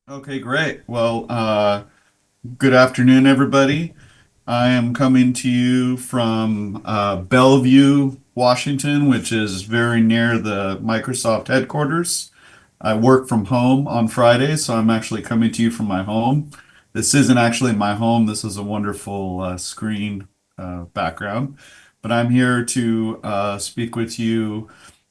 Okay, great. Well, good afternoon, everybody. I am coming to you from Bellevue, Washington, which is very near the Microsoft headquarters. I work from home on Fridays, so I'm actually coming to you from my home. This isn't actually my home. This is a wonderful screen background, but I'm here to speak with you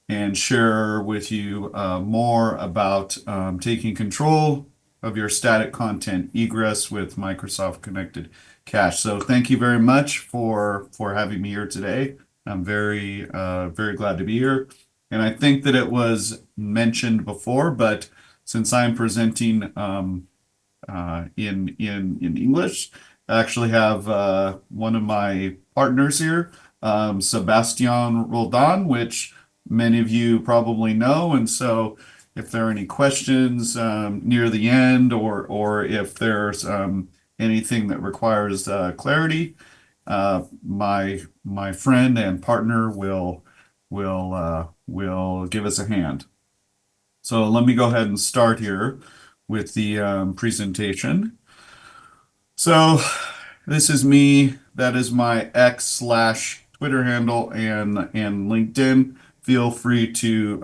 and share with you more about taking control of your static content egress with Microsoft Connected Cache. So thank you very much for having me here today. I'm very glad to be here. And I think that it was mentioned before, but since I'm presenting in English, I actually have one of my partners here, Sebastian Roldan, which many of you probably know. And so, if there are any questions near the end, or if there's anything that requires clarity, my friend and partner will give us a hand. So let me go ahead and start here with the presentation. So this is me. That is my X/Twitter handle and LinkedIn. Feel free to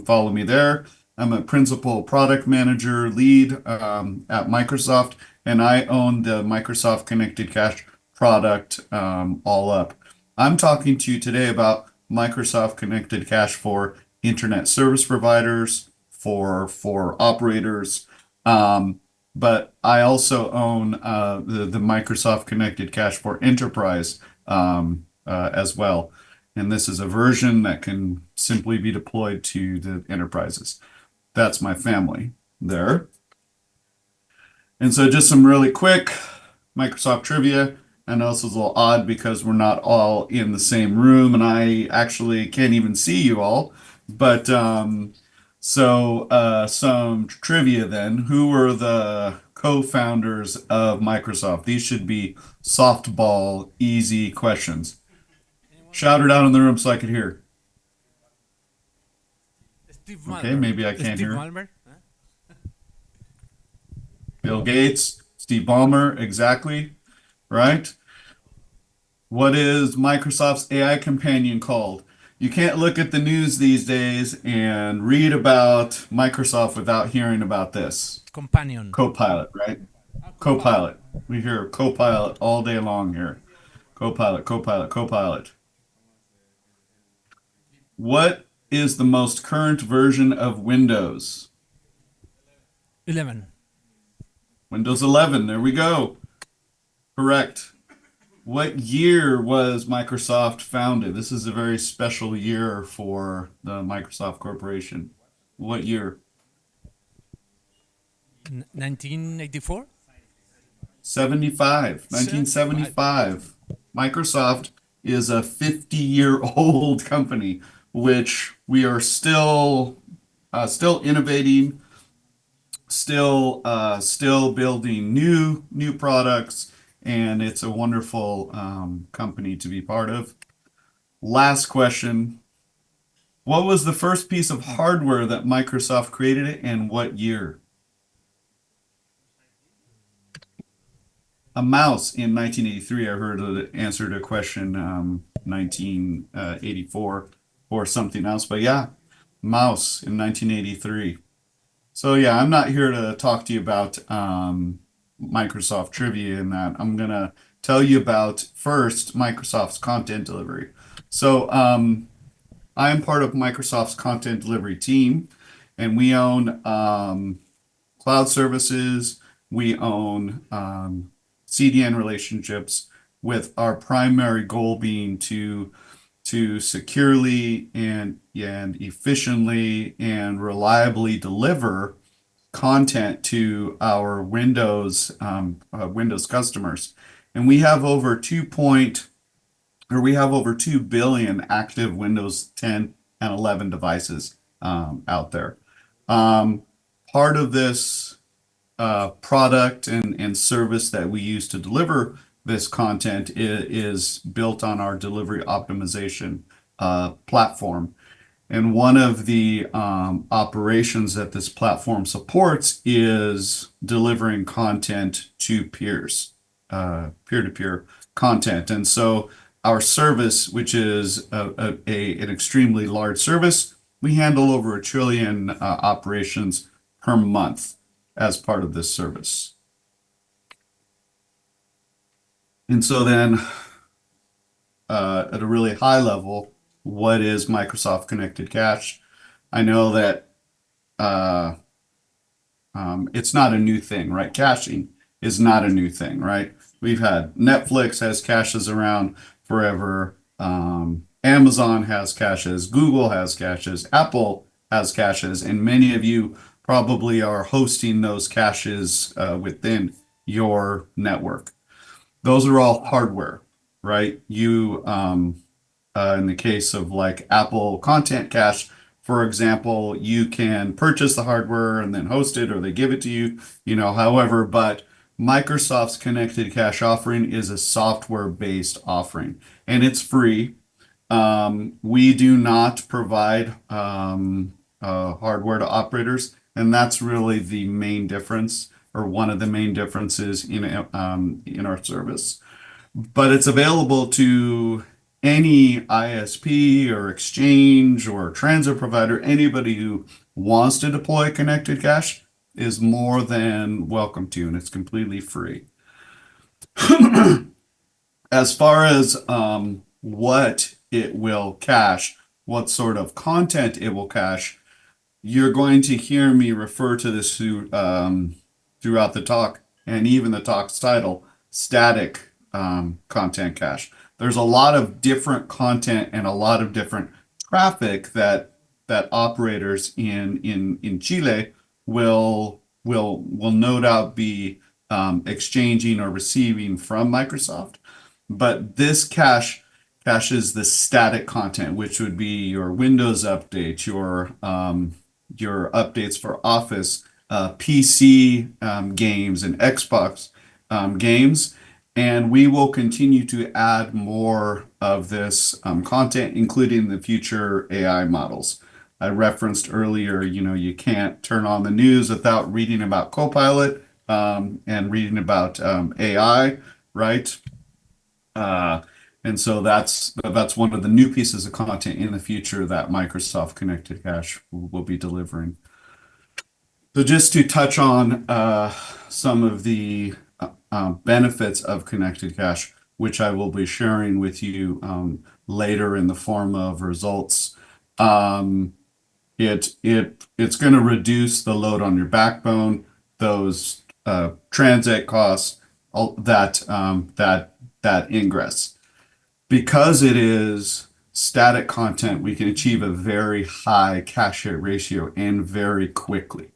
follow me there. I'm a principal product manager lead at Microsoft, and I own the Microsoft Connected Cache product all up. I'm talking to you today about Microsoft Connected Cache for internet service providers, for operators. But I also own the Microsoft Connected Cache for Enterprise as well. And this is a version that can simply be deployed to the enterprises. That's my family there. And so just some really quick Microsoft trivia. I know this is a little odd because we're not all in the same room and I actually can't even see you all. But some trivia then. Who were the co-founders of Microsoft? These should be softball, easy questions. Shout it out in the room so I could hear. Steve Okay, Malmer. maybe I can't Steve hear. Malmer. Bill Gates, Steve Ballmer, exactly, right? What is Microsoft's AI companion called? You can't look at the news these days and read about Microsoft without hearing about this. Companion. Copilot, right? Copilot. Copilot. We hear Copilot all day long here. Copilot, Copilot, Copilot. What is the most current version of Windows? 11. Windows 11. There we go. Correct. What year was Microsoft founded? This is a very special year for the Microsoft Corporation. What year? 1984. 75, 75. 1975. Microsoft is a 50-year-old company, which we are still innovating, still building new products, and it's a wonderful company to be part of. Last question. What was the first piece of hardware that Microsoft created and what year? A mouse in 1983. I heard it answered a question 1984 or something else, but yeah, mouse in 1983. So yeah, I'm not here to talk to you about Microsoft trivia in that. I'm gonna tell you about first Microsoft's content delivery. So I am part of Microsoft's content delivery team, and we own cloud services. We own CDN relationships, with our primary goal being to securely and efficiently and reliably deliver content to our Windows customers. And we have over 2 billion active Windows 10 and 11 devices out there. Um, Part of this product and service that we use to deliver this content is built on our delivery optimization platform. And one of the operations that this platform supports is delivering content to peers, peer-to-peer content. And so our service, which is an extremely large service, we handle over 1 trillion operations per month as part of this service. And so then at a really high level, what is Microsoft Connected Cache? I know that it's not a new thing, right? Caching is not a new thing, right? We've had Netflix has caches around forever. Amazon has caches. Google has caches. Apple has caches. And many of you probably are hosting those caches within your network. Those are all hardware, right? In the case of like Apple Content Cache, for example, you can purchase the hardware and then host it, or they give it to you, however, but Microsoft's Connected Cache offering is a software-based offering, and it's free. We do not provide hardware to operators, and that's really the main difference, or one of the main differences in our service. But it's available to any ISP or exchange or transit provider. Anybody who wants to deploy Connected Cache is more than welcome to, and it's completely free. As far as what it will cache, what sort of content it will cache, you're going to hear me refer to this throughout the talk, and even the talk's title, static content cache. There's a lot of different content and a lot of different traffic that operators in Chile will no doubt be exchanging or receiving from Microsoft. But this caches the static content, which would be your Windows updates, your updates for Office, PC games, and Xbox games. And we will continue to add more of this content, including the future AI models. I referenced earlier, you can't turn on the news without reading about Copilot and reading about AI, right? And so that's one of the new pieces of content in the future that Microsoft Connected Cache will be delivering. So just to touch on some of the benefits of Connected Cache, which I will be sharing with you later in the form of results. It's going to reduce the load on your backbone, those transit costs, that ingress. Because it is static content, we can achieve a very high cache hit ratio and very quickly.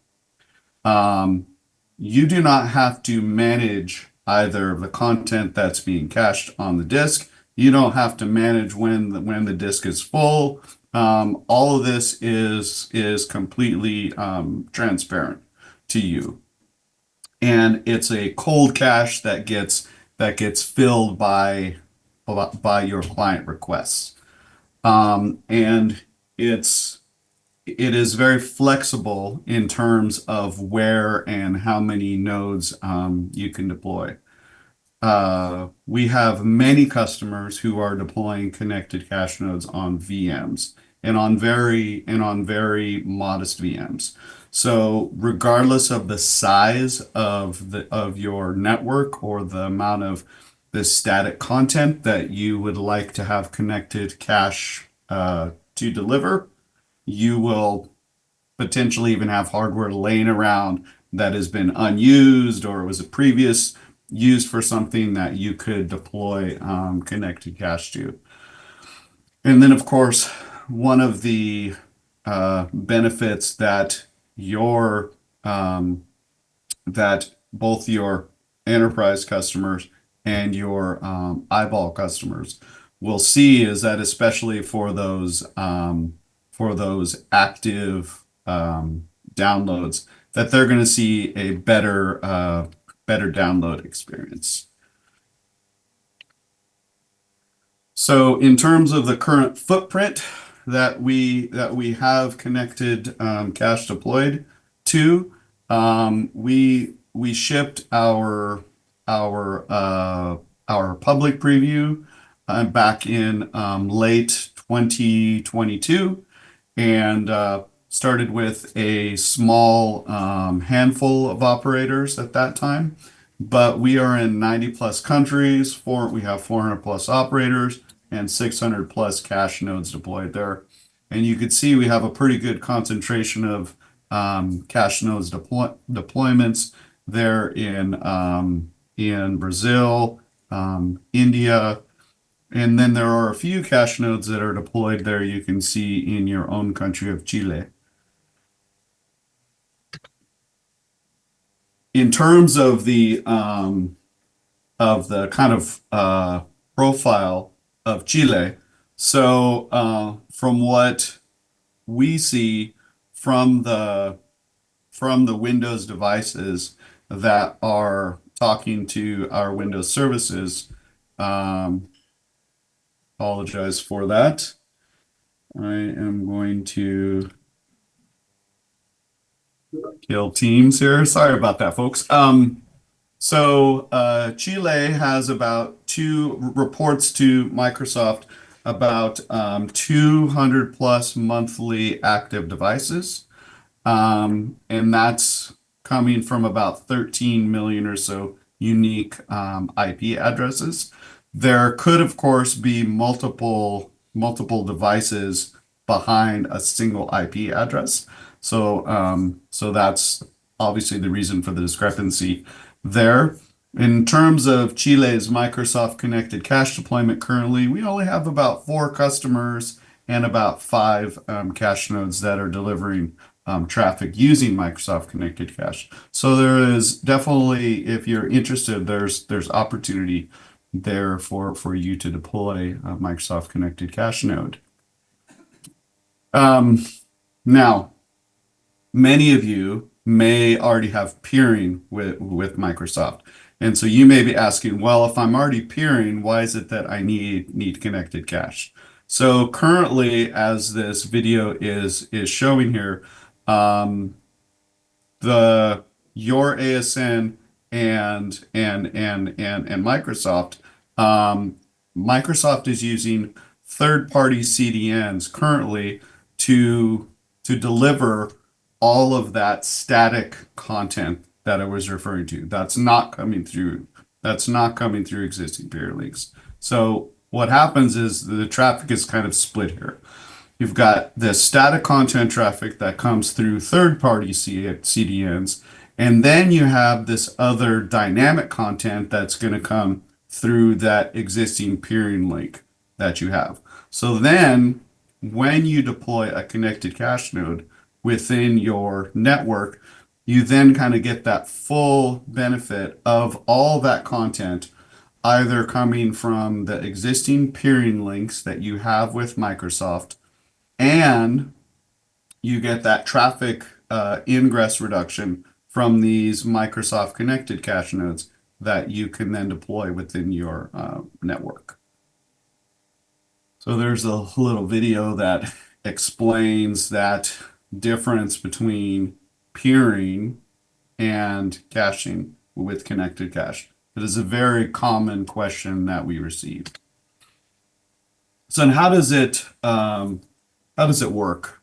You do not have to manage either the content that's being cached on the disk. You don't have to manage when the disk is full. All of this is completely transparent to you, and it's a cold cache that gets filled by your client requests, and it is very flexible in terms of where and how many nodes you can deploy. We have many customers who are deploying Connected Cache nodes on VMs and on very modest VMs. So regardless of the size of your network or the amount of the static content that you would like to have Connected Cache to deliver, you will potentially even have hardware laying around that has been unused or was a previous used for something that you could deploy Connected Cache to. And then, of course, one of the benefits that that both your enterprise customers and your eyeball customers will see is that, especially for those active downloads, that they're going to see a better download experience. So in terms of the current footprint, that we have connected cache deployed to. We shipped our public preview back in late 2022 and started with a small handful of operators at that time. But we are in 90 plus countries. We have 400 plus operators and 600 plus cache nodes deployed there. And you could see we have a pretty good concentration of cache nodes deployments there in Brazil, India, and then there are a few cache nodes that are deployed there you can see in your own country of Chile. In terms of the kind of profile of Chile, so from what we see from the Windows devices that are talking to our Windows services, apologize for that. I am going to kill Teams here. Sorry about that, folks. Chile has about reports to Microsoft about 200 plus monthly active devices. And that's coming from about 13 million or so unique IP addresses. There could, of course, be multiple devices behind a single IP address. So that's obviously the reason for the discrepancy there. In terms of Chile's Microsoft Connected Cache deployment currently, we only have about 4 customers and about 5 cache nodes that are delivering traffic using Microsoft Connected Cache. So there is definitely, if you're interested, there's opportunity there for you to deploy a Microsoft Connected Cache node. Now, many of you may already have peering with Microsoft. And so you may be asking, well, if I'm already peering, why is it that I need connected cache? So currently, as this video is showing here, your ASN and Microsoft, Microsoft is using third-party CDNs currently to deliver all of that static content that I was referring to. That's not coming through existing peer links. So what happens is the traffic is kind of split here. You've got the static content traffic that comes through third-party CDNs, and then you have this other dynamic content that's going to come through that existing peering link that you have. So then when you deploy a connected cache node within your network, you then kind of get that full benefit of all that content, either coming from the existing peering links that you have with Microsoft, and you get that traffic ingress reduction from these Microsoft connected cache nodes that you can then deploy within your network. So there's a little video that explains that difference between peering and caching with connected cache. It is a very common question that we receive. So, and how does it work?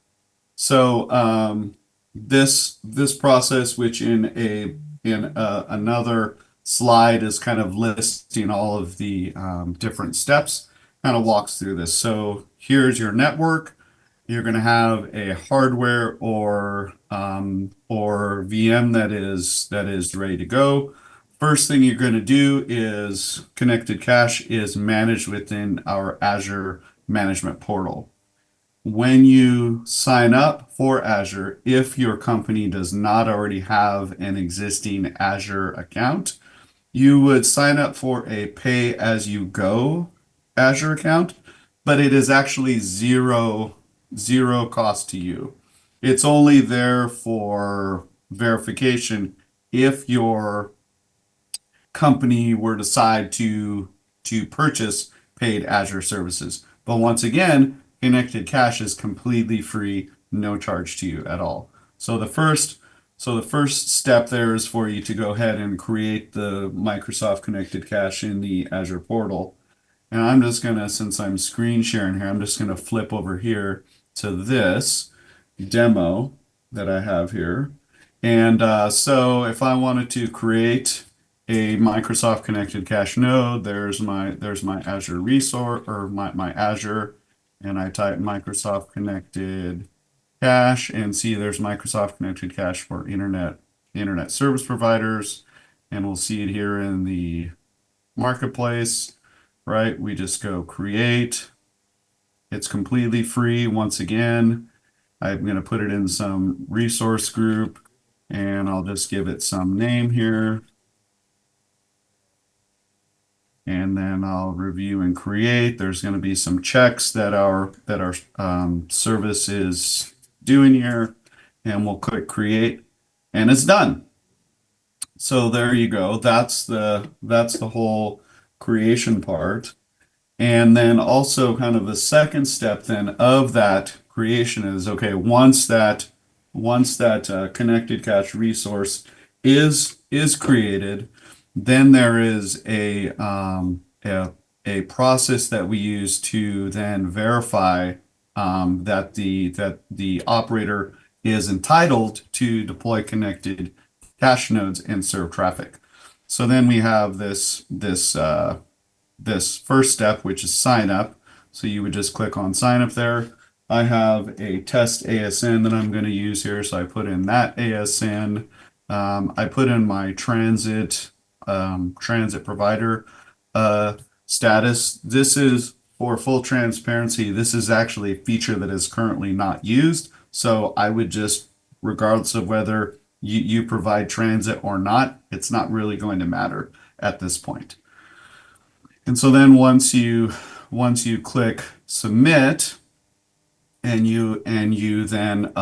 So this process, which in another slide is kind of listing all of the different steps, kind of walks through this. So here's your network. You're going to have a hardware or VM that is ready to go. First thing you're going to do is connected cache is managed within our Azure management portal. When you sign up for Azure, if your company does not already have an existing Azure account, you would sign up for a pay-as-you-go Azure account, but it is actually zero cost to you. It's only there for verification if your company were to decide to purchase paid Azure services. But once again, connected cache is completely free, no charge to you at all. So the first step there is for you to go ahead and create the Microsoft Connected Cache in the Azure portal. And I'm just gonna, since I'm screen sharing here, I'm just gonna flip over here to this demo that I have here. And so if I wanted to create a Microsoft Connected Cache node, there's my Azure resource or my Azure, and I type Microsoft Connected Cache and see there's Microsoft Connected Cache for internet service providers, and we'll see it here in the marketplace, right? We just go create. It's completely free. Once again, I'm going to put it in some resource group, and I'll just give it some name here. And then I'll review and create. There's going to be some checks that our service is doing here, and we'll click create, and it's done. So there you go. That's the whole creation part. And then also kind of the second step then of that creation is, okay, once that connected cache resource is created, then there is a process that we use to then verify that the operator is entitled to deploy connected cache nodes and serve traffic. So then we have this first step, which is sign up. So you would just click on sign up there. I have a test ASN that I'm going to use here. So I put in that ASN. I put in my transit provider status. This is, for full transparency, this is actually a feature that is currently not used. So I would just, regardless of whether you provide transit or not, it's not really going to matter at this point. And so then once you click submit and you then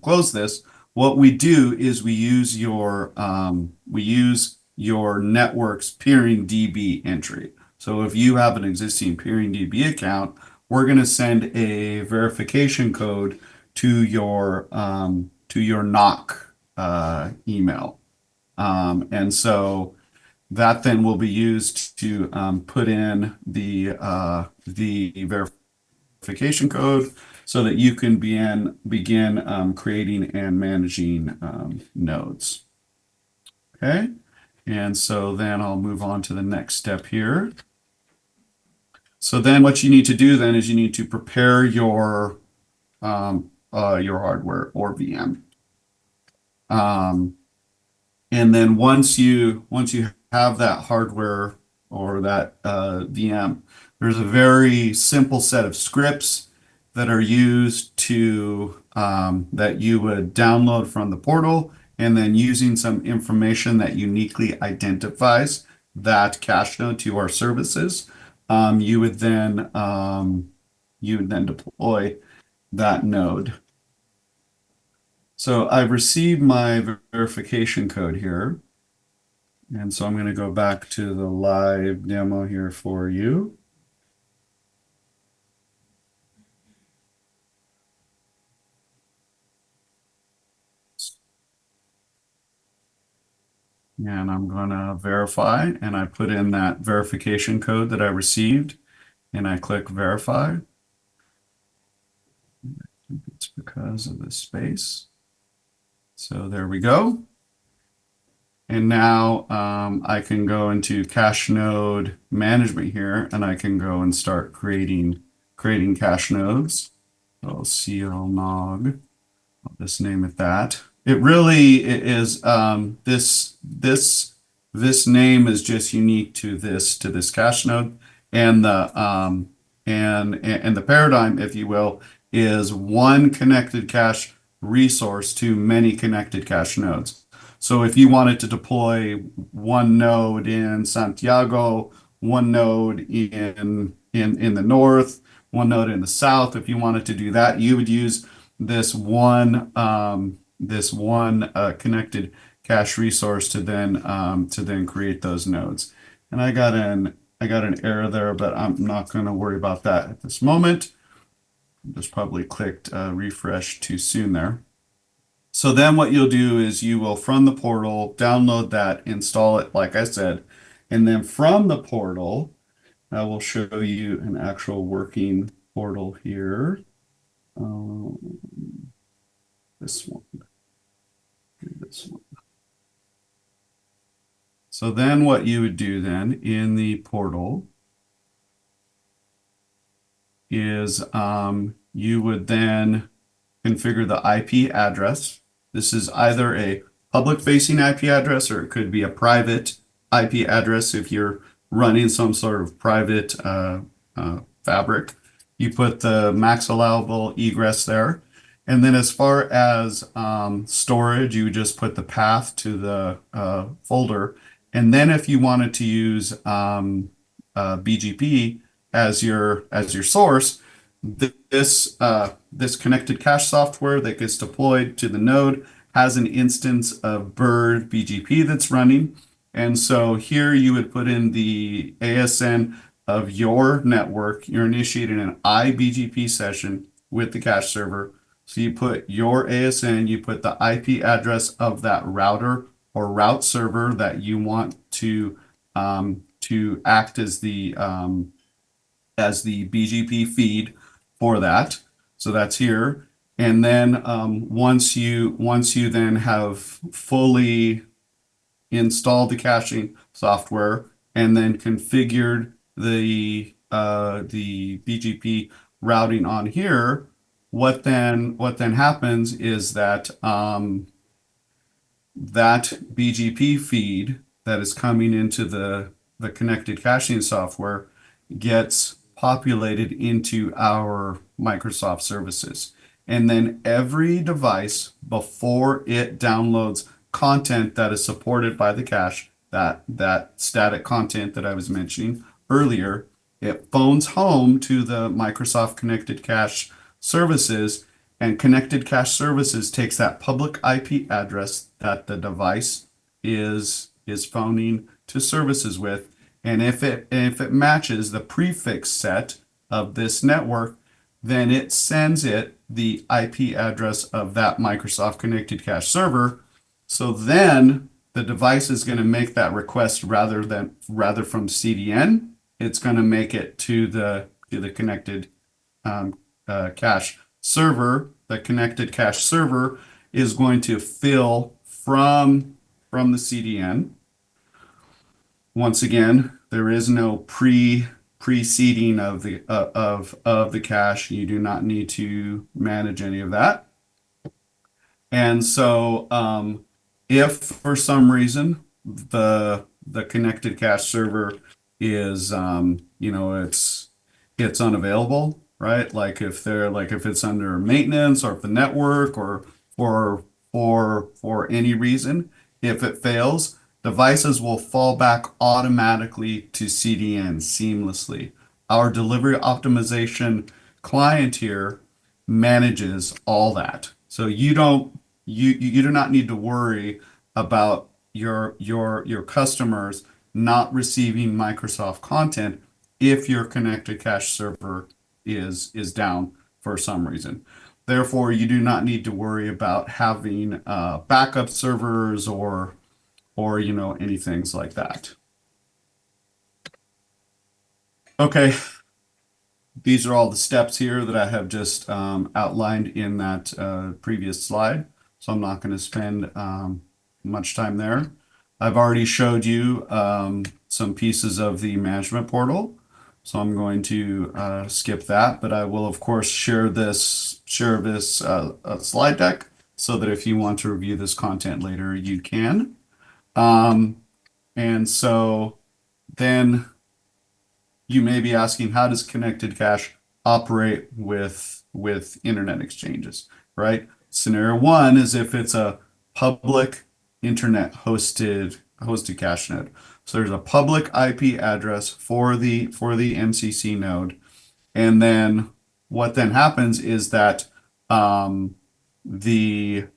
close this, what we do is we use your network's peering DB entry. So if you have an existing peering DB account, we're going to send a verification code to your NOC email, and so that then will be used to put in the verification code so that you can begin creating and managing nodes. Okay, and so then I'll move on to the next step here. So then what you need to do then is you need to prepare your hardware or VM. And then once you have that hardware or that VM, there's a very simple set of scripts that are used to that you would download from the portal, and then using some information that uniquely identifies that cache node to our services, you would then deploy that node. So I've received my verification code here. And so I'm going to go back to the live demo here for you. And I'm going to verify, and I put in that verification code that I received, and I click verify. I think it's because of the space. So there we go. And now I can go into cache node management here, and I can go and start creating cache nodes. So CLNOG, I'll just name it that. It really is this name is just unique to this cache node, and the and the paradigm, if you will, is one connected cache resource to many connected cache nodes. So if you wanted to deploy one node in Santiago, one node in the north, one node in the south, if you wanted to do that, you would use this one connected cache resource to then create those nodes. And I got an I got an error there, but I'm not going to worry about that at this moment. Just probably clicked refresh too soon there. So then what you'll do is you will, from the portal, download that, install it, like I said, and then from the portal, I will show you an actual working portal here. Um, this one, this one. So then what you would do then in the portal is you would then configure the IP address. This is either a public facing IP address or it could be a private IP address if you're running some sort of private fabric. You put the max allowable egress there. And then as far as storage, you just put the path to the folder. And then if you wanted to use BGP as your source, this connected cache software that gets deployed to the node has an instance of Bird BGP that's running. And so here you would put in the ASN of your network. You're initiating an iBGP session with the cache server. So you put your ASN, you put the IP address of that router or route server that you want to act as the BGP feed for that. So that's here. And then once you then have fully installed the caching software and then configured the BGP routing on here, what then happens is that that BGP feed that is coming into the connected caching software gets populated into our Microsoft services. And then every device, before it downloads content that is supported by the cache, that static content that I was mentioning earlier, it phones home to the Microsoft Connected Cache services, and Connected Cache services takes that public IP address that the device is phoning to services with, and if it matches the prefix set of this network, then it sends it the IP address of that Microsoft Connected Cache server. So then the device is going to make that request rather from CDN. It's going to make it to the connected cache server. The connected cache server is going to fill from the CDN. Once again, there is no preceding of the cache. You do not need to manage any of that. And so, if for some reason the connected cache server is, it's unavailable, right? Like if it's under maintenance, or if the network, or for any reason, if it fails, devices will fall back automatically to CDN seamlessly. Our delivery optimization client here manages all that. So you do not need to worry about your customers not receiving Microsoft content if your connected cache server is down for some reason. Therefore, you do not need to worry about having backup servers or any things like that. Okay, these are all the steps here that I have just outlined in that previous slide. So I'm not going to spend much time there. I've already showed you some pieces of the management portal. So I'm going to skip that, but I will of course share this slide deck so that if you want to review this content later, you can. And so then you may be asking, how does connected cache operate with internet exchanges, right? Scenario one is if it's a public internet hosted cache node. So there's a public IP address for the MCC node, and then what then happens is that the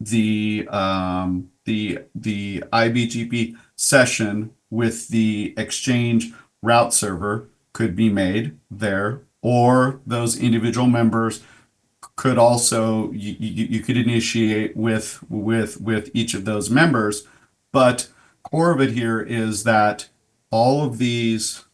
the IBGP session with the exchange route server could be made there, or those individual members could also you could initiate with each of those members. But core of it here is that all these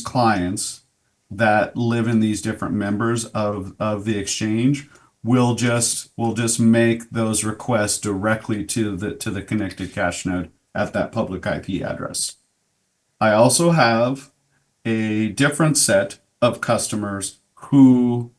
clients that live in these different members of the exchange will just make those requests directly to the connected cache node at that public IP address. I also have a different set of customers who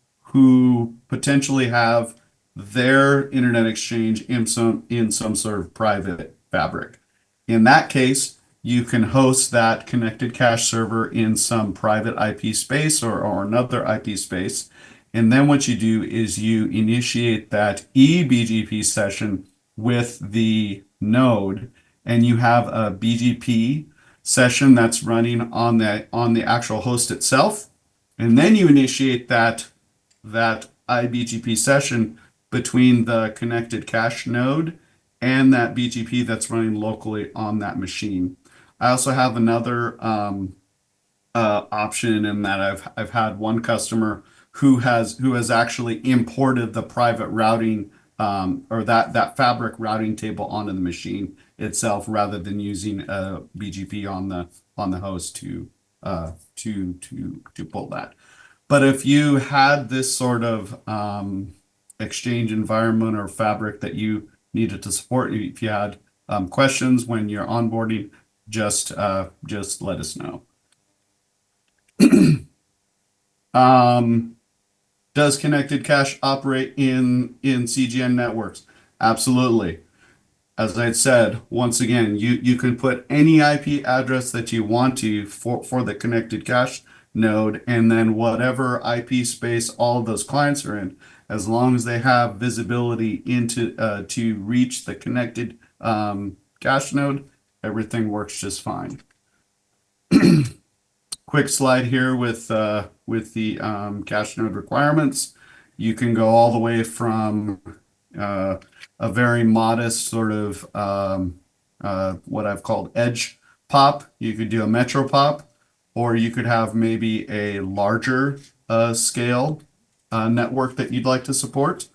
potentially have their internet exchange in some sort of private fabric. In that case, you can host that connected cache server in some private IP space or another IP space. And then what you do is you initiate that eBGP session with the node, and you have a BGP session that's running on the actual host itself. And then you initiate that iBGP session between the connected cache node and that BGP that's running locally on that machine. I also have another option in that I've had one customer who has actually imported the private routing or that fabric routing table onto the machine itself rather than using a BGP on the host to pull that. But if you had this sort of exchange environment or fabric that you needed to support, if you had questions when you're onboarding, just let us know. Does connected cache operate in CGN networks? Absolutely. As I said, once again, you can put any IP address that you want to for the connected cache node, and then whatever IP space all of those clients are in, as long as they have visibility into to reach the connected cache node, everything works just fine. Quick slide here with the cache node requirements. You can go all the way from a very modest sort of what I've called edge pop. You could do a metro pop, or you could have maybe a larger scale network that you'd like to support.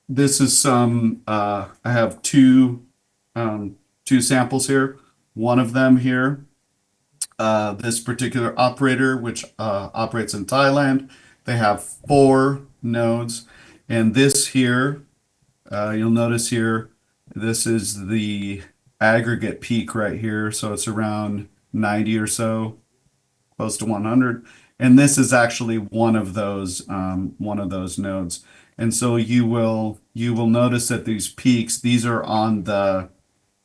This is some. I have two samples here. One of them here. This particular operator, which operates in Thailand, they have 4 nodes. And this here, you'll notice here, this is the aggregate peak right here. So it's around 90 or so, close to 100. And this is actually one of those nodes. And so you will notice that these peaks, these are on the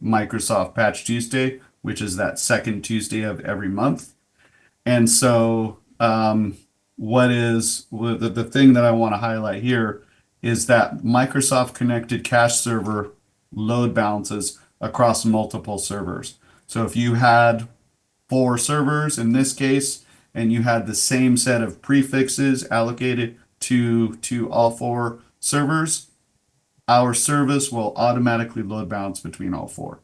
Microsoft Patch Tuesday, which is that second Tuesday of every month. And so the thing that I want to highlight here is that Microsoft Connected Cache Server load balances across multiple servers. So if you had 4 servers in this case, and you had the same set of prefixes allocated to all 4 servers, our service will automatically load balance between all 4.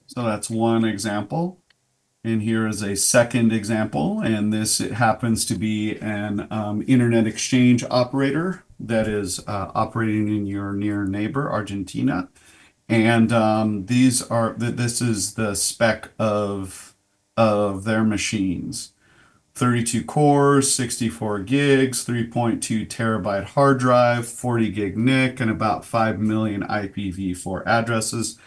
So that's one example. And here is a second example, and this it happens to be an internet exchange operator that is operating in your near neighbor, Argentina. And this is the spec of their machines. 32 cores, 64 gigs, 3.2 terabyte hard drive, 40 gig NIC, and about 5 million IPv4 addresses.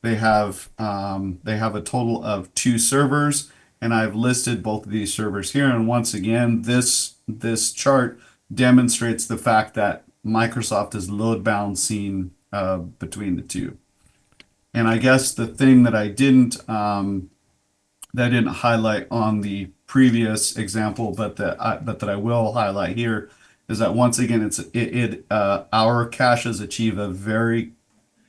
They have a total of 2 servers, and I've listed both of these servers here. And once again, this chart demonstrates the fact that Microsoft is load balancing between the two. And I guess the thing that I didn't highlight on the previous example, but that I will highlight here, is that once again, our caches achieve a very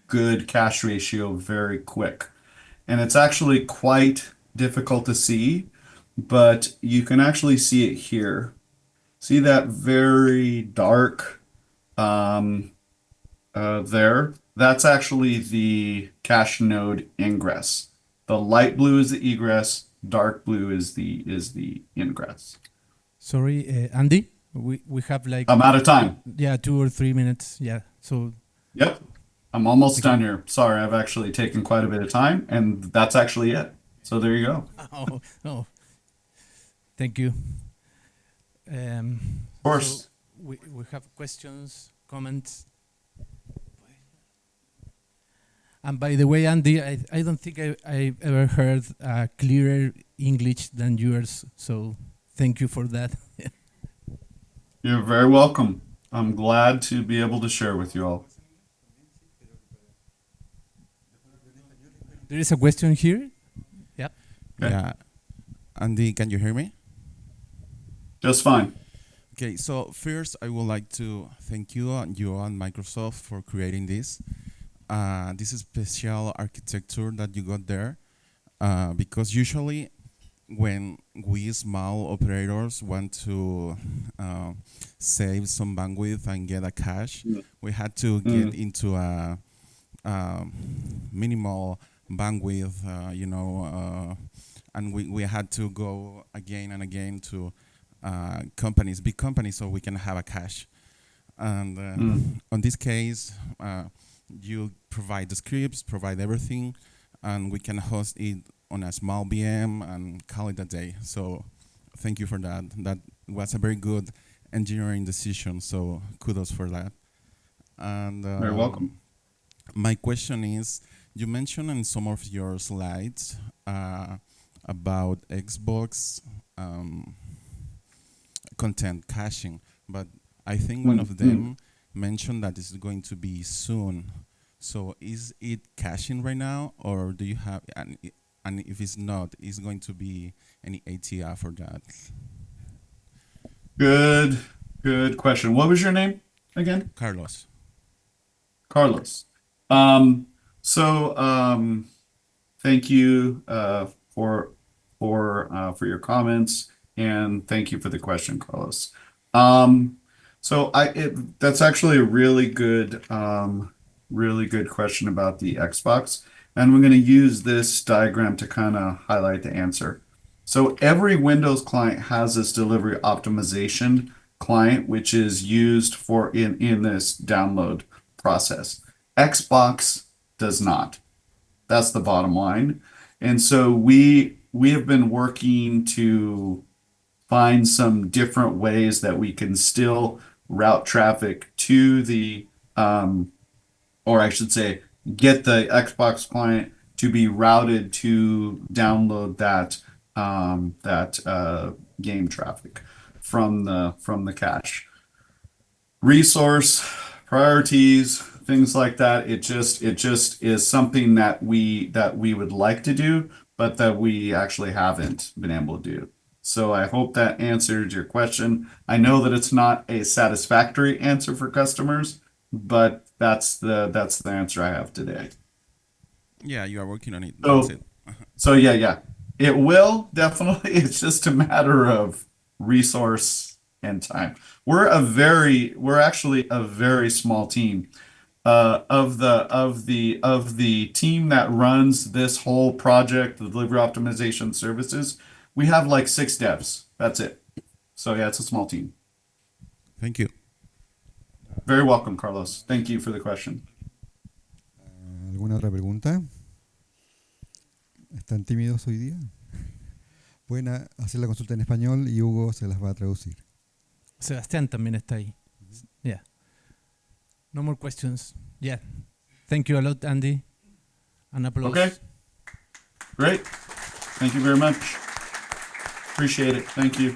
good cache ratio very quick. And it's actually quite difficult to see, but you can actually see it here. See that very dark there? That's actually the cache node ingress. The light blue is the egress, dark blue is the ingress. Sorry, Andy. We have like I'm out of time. yeah 2 or 3 minutes. Yeah. So Yep. I'm almost okay. done here. Sorry, I've actually taken quite a bit of time, and that's actually it. So there you go. Oh, oh, thank you. Of So course. we have questions, comments. And by the way, Andy, I don't think I ever heard clearer English than yours. So thank you for that. You're very welcome. I'm glad to be able to share with you all. There is a question here. Yeah. Okay. Yeah. Andy, can you hear me? Just fine. Okay, so first I would like to thank you and Microsoft for creating this. This special architecture that you got there, because usually when we small operators want to save some bandwidth and get a cache, we had to get into a minimal bandwidth, and we had to go again and again to companies, big companies, so we can have a cache. And on this case, you provide the scripts, provide everything, and we can host it on a small VM and call it a day. So thank you for that. That was a very good engineering decision, so kudos for that. And Very welcome. my question is, you mentioned in some of your slides about Xbox content caching, but I think one of them mentioned that it's going to be soon. So is it caching right now, or do you have, and if it's not, is going to be any ATR for that? Good question. What was your name again? Carlos. Carlos. So thank you for your comments, and thank you for the question, Carlos. So that's actually a really good question about the Xbox, and we're going to use this diagram to kind of highlight the answer. So every Windows client has this delivery optimization client, which is used for in this download process. Xbox does not. That's the bottom line. And so we have been working to find some different ways that we can still route traffic to the or I should say get the Xbox client to be routed to download that game traffic from the cache. Resource priorities, things like that. It just is something that we would like to do, but that we actually haven't been able to do. So I hope that answered your question. I know that it's not a satisfactory answer for customers, but that's the answer I have today. Yeah, you are working on it. That's it. So yeah. It will definitely. It's just a matter of resource and time. We're actually a very small team. Of the team that runs this whole project, the delivery optimization services, we have like 6 devs. That's it. So yeah, it's a small team. Thank you. Very welcome, Carlos. Thank you for the question. ¿Alguna otra pregunta? ¿Están tímidos hoy día? Pueden hacer la consulta en español y Hugo se las va a traducir. Sebastián también está ahí. Yeah. No more questions. Yeah. Thank you a lot, Andy. An applause. Okay. Great. Thank you very much. Appreciate it. Thank you.